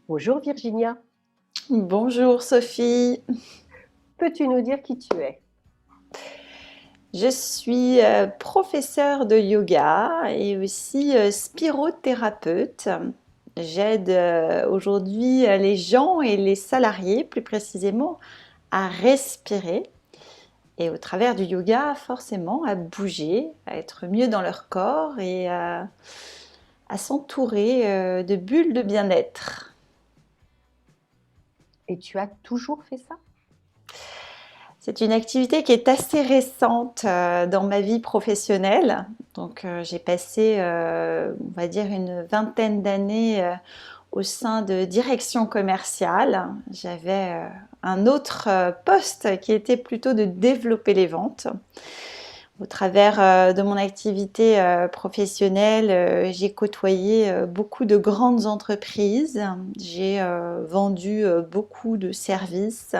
Bonjour Virginia, Bonjour Sophie, peux-tu nous dire qui tu es? je suis professeure de yoga et aussi spirothérapeute. J'aide aujourd'hui les gens et les salariés, plus précisément, à respirer et au travers du yoga, forcément, à bouger, à être mieux dans leur corps et à s'entourer de bulles de bien-être. Et tu as toujours fait ça? C'est une activité qui est assez récente dans ma vie professionnelle. Donc, j'ai passé, on va dire, une vingtaine d'années au sein de direction commerciale. J'avais un autre poste qui était plutôt de développer les ventes. Au travers de mon activité professionnelle, j'ai côtoyé beaucoup de grandes entreprises. J'ai vendu beaucoup de services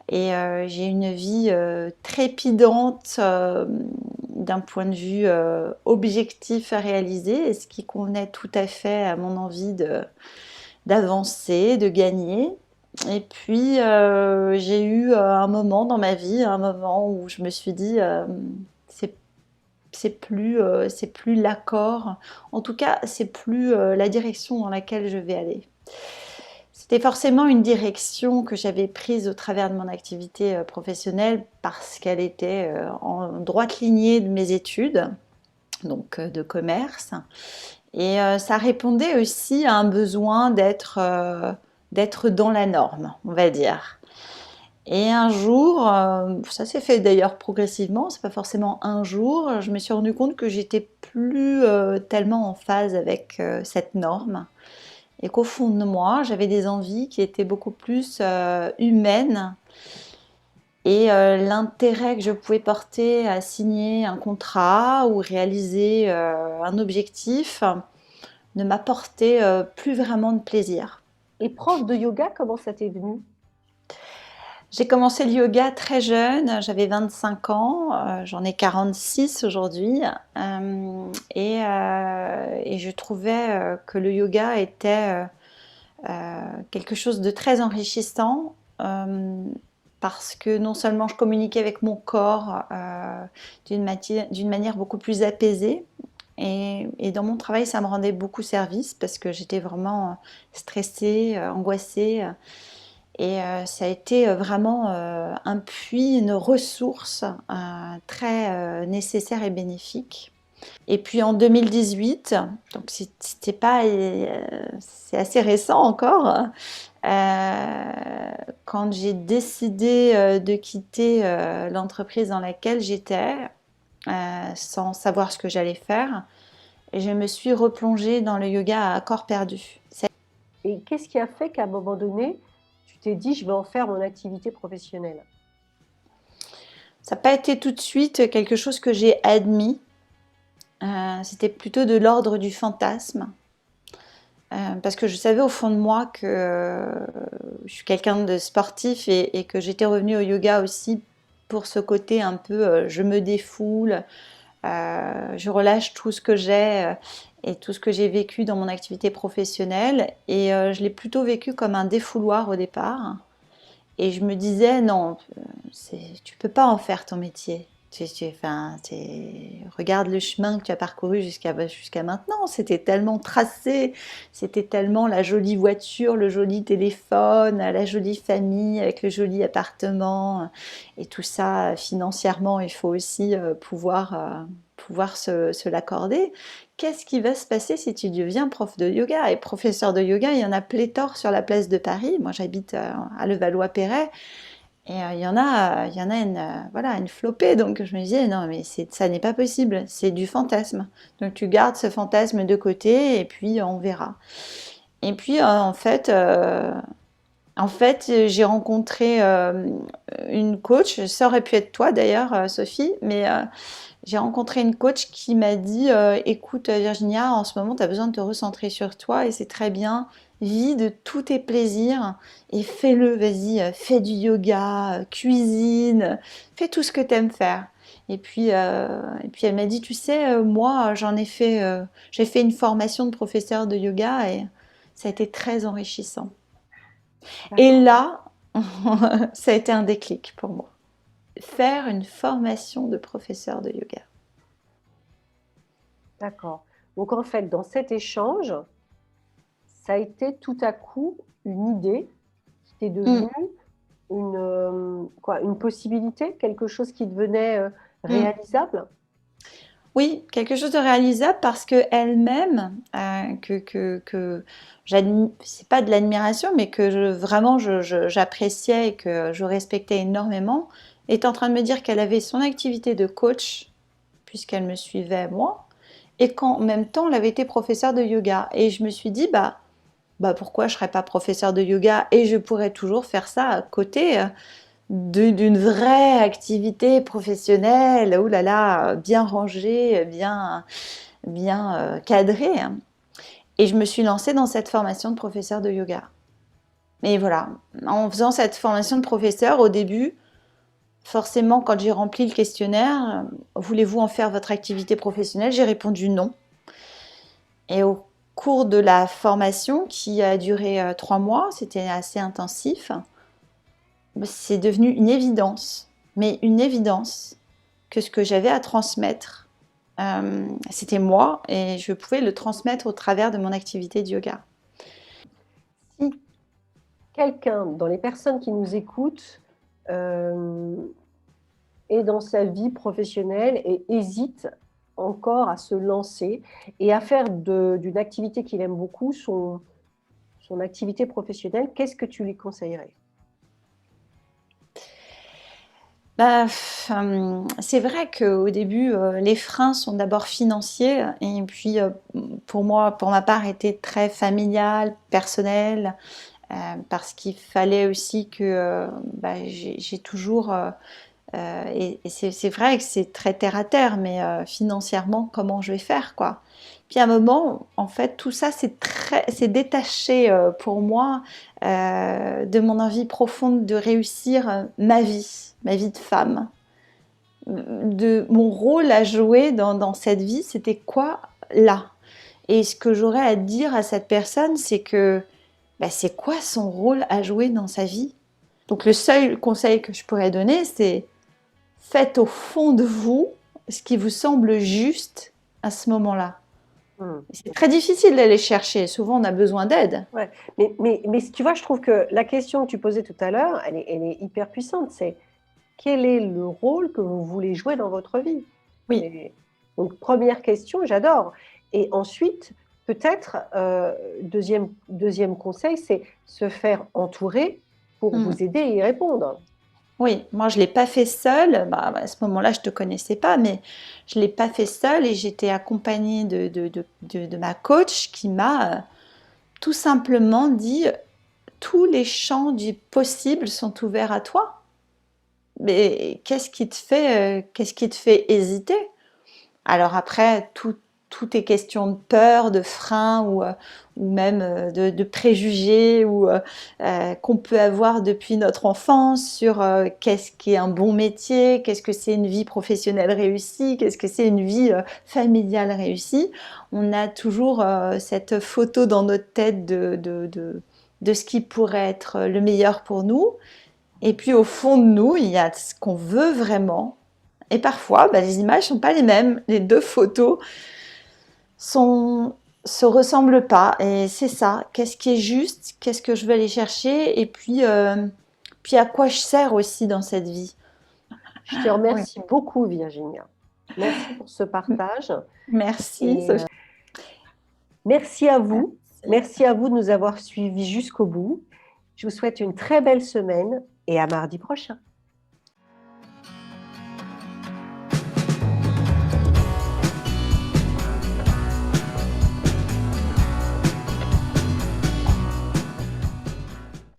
et j'ai une vie trépidante d'un point de vue objectif à réaliser, ce qui convenait tout à fait à mon envie d'avancer, de gagner. Et puis j'ai eu un moment dans ma vie, un moment où je me suis dit c'est c'est plus l'accord. En tout cas, c'est plus la direction dans laquelle je vais aller. C'était forcément une direction que j'avais prise au travers de mon activité professionnelle parce qu'elle était en droite lignée de mes études, donc de commerce. Et ça répondait aussi à un besoin d'être dans la norme, on va dire. Et un jour, ça s'est fait d'ailleurs progressivement, c'est pas forcément un jour, je me suis rendu compte que j'étais plus tellement en phase avec cette norme et qu'au fond de moi, j'avais des envies qui étaient beaucoup plus humaines et l'intérêt que je pouvais porter à signer un contrat ou réaliser un objectif ne m'apportait plus vraiment de plaisir. Et prof de yoga, comment ça t'est venu? J'ai commencé le yoga très jeune, j'avais 25 ans, j'en ai 46 aujourd'hui, et je trouvais que le yoga était quelque chose de très enrichissant parce que non seulement je communiquais avec mon corps d'une manière beaucoup plus apaisée, et dans mon travail, ça me rendait beaucoup service parce que j'étais vraiment stressée, angoissée. Et ça a été vraiment un puits, une ressource très nécessaire et bénéfique. Et puis en 2018, donc c'était pas, c'est assez récent encore, quand j'ai décidé de quitter l'entreprise dans laquelle j'étais, sans savoir ce que j'allais faire, je me suis replongée dans le yoga à corps perdu. Et qu'est-ce qui a fait qu'à un moment donné, tu t'es dit, je vais en faire mon activité professionnelle? Ça n'a pas été tout de suite quelque chose que j'ai admis. C'était plutôt de l'ordre du fantasme. Parce que je savais au fond de moi que je suis quelqu'un de sportif et que j'étais revenue au yoga aussi pour ce côté un peu je me défoule, je relâche tout ce que j'ai et tout ce que j'ai vécu dans mon activité professionnelle. Et je l'ai plutôt vécu comme un défouloir au départ. Et je me disais, non, tu peux pas en faire ton métier. Enfin, regarde le chemin que tu as parcouru jusqu'à maintenant. C'était tellement tracé, c'était tellement la jolie voiture, le joli téléphone, la jolie famille avec le joli appartement. Et tout ça, financièrement, il faut aussi pouvoir se l'accorder. Qu'est-ce qui va se passer si tu deviens prof de yoga? Et professeur de yoga, il y en a pléthore sur la place de Paris. Moi, j'habite à Levallois-Perret. Et il y en a une, voilà, une flopée. Donc, je me disais, non, mais ça n'est pas possible. C'est du fantasme. Donc, tu gardes ce fantasme de côté et puis on verra. Et puis, en fait, j'ai rencontré une coach. Ça aurait pu être toi d'ailleurs, Sophie, mais j'ai rencontré une coach qui m'a dit écoute Virginia, en ce moment tu as besoin de te recentrer sur toi et c'est très bien, vis de tous tes plaisirs et fais-le, vas-y, fais du yoga, cuisine, fais tout ce que tu aimes faire. Et puis elle m'a dit tu sais, moi j'ai fait une formation de professeur de yoga et Ça a été très enrichissant. Et D'accord, là, ça a été un déclic pour moi. Faire une formation de professeur de yoga. d'accord. Donc en fait, dans cet échange, ça a été tout à coup une idée qui t'est Mm, devenue une possibilité, quelque chose qui devenait mm. réalisable? Oui, quelque chose de réalisable parce que elle-même, c'est pas de l'admiration, mais vraiment j'appréciais et que je respectais énormément, est en train de me dire qu'elle avait son activité de coach, puisqu'elle me suivait moi, et qu'en même temps, elle avait été professeure de yoga. Et je me suis dit, bah pourquoi je serais pas professeure de yoga et je pourrais toujours faire ça à côté d'une vraie activité professionnelle, ouh là là, bien rangée, bien cadrée. Et je me suis lancée dans cette formation de professeur de yoga. Et voilà, en faisant cette formation de professeur, au début, forcément, quand j'ai rempli le questionnaire, voulez-vous en faire votre activité professionnelle? J'ai répondu non. Et au cours de la formation, qui a duré 3 mois, c'était assez intensif, c'est devenu une évidence, mais une évidence que ce que j'avais à transmettre, c'était moi et je pouvais le transmettre au travers de mon activité de yoga. Si quelqu'un, dans les personnes qui nous écoutent, est dans sa vie professionnelle et hésite encore à se lancer et à faire d'une activité qu'il aime beaucoup son activité professionnelle, qu'est-ce que tu lui conseillerais? C'est vrai qu'au début, les freins sont d'abord financiers et puis pour moi, pour ma part, était très familial, personnel, parce qu'il fallait aussi que j'ai toujours et c'est vrai que c'est très terre à terre, mais financièrement, comment je vais faire, quoi. Puis à un moment, en fait, tout ça, c'est détaché pour moi de mon envie profonde de réussir ma vie de femme, de mon rôle à jouer dans cette vie, c'était quoi là? Et ce que j'aurais à dire à cette personne, c'est que c'est quoi son rôle à jouer dans sa vie? Donc le seul conseil que je pourrais donner, c'est faites au fond de vous ce qui vous semble juste à ce moment-là. Mmh. C'est très difficile d'aller chercher. Souvent, on a besoin d'aide. Ouais, mais tu vois, je trouve que la question que tu posais tout à l'heure, elle est hyper puissante. C'est quel est le rôle que vous voulez jouer dans votre vie? Oui. Et donc première question, j'adore. Et ensuite, peut-être, 2e conseil, c'est se faire entourer pour Mm. vous aider à y répondre. Oui, moi je ne l'ai pas fait seule. À ce moment-là, je ne te connaissais pas, mais je ne l'ai pas fait seule et j'étais accompagnée de ma coach qui m'a tout simplement dit tous les champs du possible sont ouverts à toi. Mais qu'est-ce qui te fait hésiter? Alors après, tout est question de peur, de frein ou même de préjugés qu'on peut avoir depuis notre enfance sur qu'est-ce qui est un bon métier, qu'est-ce que c'est une vie professionnelle réussie, qu'est-ce que c'est une vie familiale réussie. On a toujours cette photo dans notre tête de ce qui pourrait être le meilleur pour nous. Et puis au fond de nous, il y a ce qu'on veut vraiment. Et parfois, les images sont pas les mêmes. Les deux photos sont se ressemblent pas. Et c'est ça. Qu'est-ce qui est juste? Qu'est-ce que je veux aller chercher? Et puis à quoi je sers aussi dans cette vie? Je te Oui. remercie beaucoup, Virginia. Merci pour ce partage Merci, et Sophie. merci à vous. Merci. Merci à vous de nous avoir suivis jusqu'au bout. Je vous souhaite une très belle semaine et à mardi prochain.